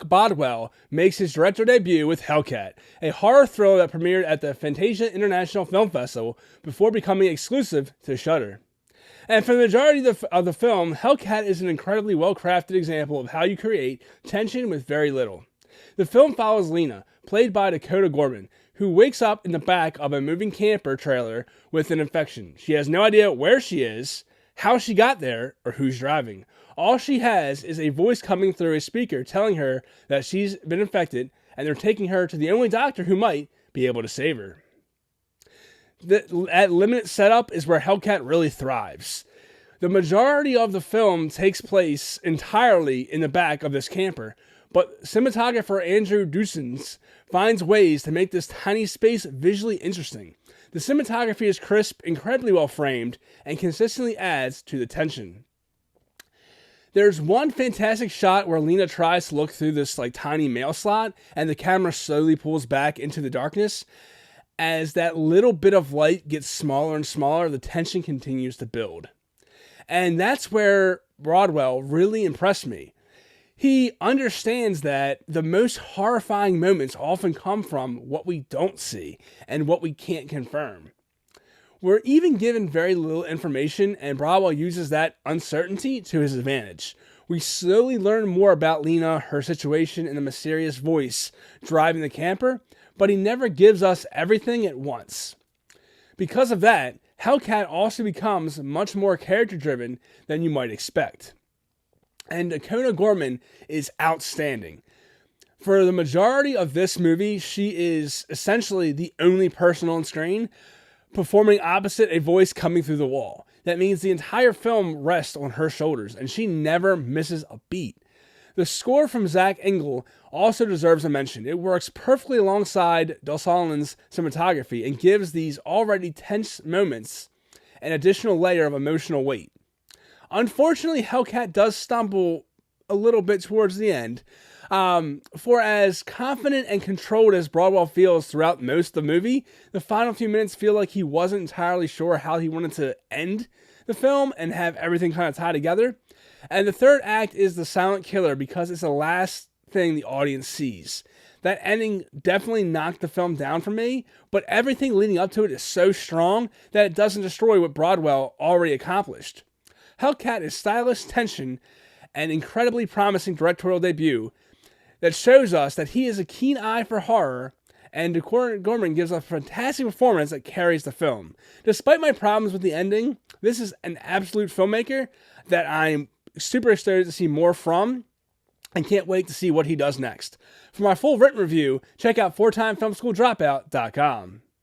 Bodell makes his director debut with Hellcat, a horror thriller that premiered at the Fantasia International Film Festival before becoming exclusive to Shudder. And for the majority of the film, Hellcat is an incredibly well-crafted example of how you create tension with very little. The film follows Lena, played by Dakota Gorman, who wakes up in the back of a moving camper trailer with an infection. She has no idea where she is, how she got there, or who's driving. All she has is a voice coming through a speaker telling her that she's been infected, and they're taking her to the only doctor who might be able to save her. That limited setup is where Hellcat really thrives. The majority of the film takes place entirely in the back of this camper, but cinematographer Andrew Duensing finds ways to make this tiny space visually interesting. The cinematography is crisp, incredibly well framed, and consistently adds to the tension. There's one fantastic shot where Lena tries to look through this tiny mail slot, and the camera slowly pulls back into the darkness. As that little bit of light gets smaller and smaller, the tension continues to build. And that's where Bodell really impressed me. He understands that the most horrifying moments often come from what we don't see and what we can't confirm. We're even given very little information, and Bodell uses that uncertainty to his advantage. We slowly learn more about Lena, her situation, and the mysterious voice driving the camper, but he never gives us everything at once. Because of that, Hellcat also becomes much more character-driven than you might expect. And Dakota Gorman is outstanding. For the majority of this movie, she is essentially the only person on screen, performing opposite a voice coming through the wall. That means the entire film rests on her shoulders, and she never misses a beat. The score from Zach Engel also deserves a mention. It works perfectly alongside Duensing's cinematography and gives these already tense moments an additional layer of emotional weight. Unfortunately, Hellcat does stumble a little bit towards the end. For as confident and controlled as Bodell feels throughout most of the movie, the final few minutes feel like he wasn't entirely sure how he wanted to end the film and have everything kind of tied together. And the third act is the silent killer because it's the last thing the audience sees. That ending definitely knocked the film down for me, but everything leading up to it is so strong that it doesn't destroy what Bodell already accomplished. Hellcat is stylish tension and incredibly promising directorial debut that shows us that he has a keen eye for horror, and Dakota Gorman gives a fantastic performance that carries the film. Despite my problems with the ending, this is an absolute filmmaker that I'm super excited to see more from, and can't wait to see what he does next. For my full written review, check out 4timefilmschool dropout.com.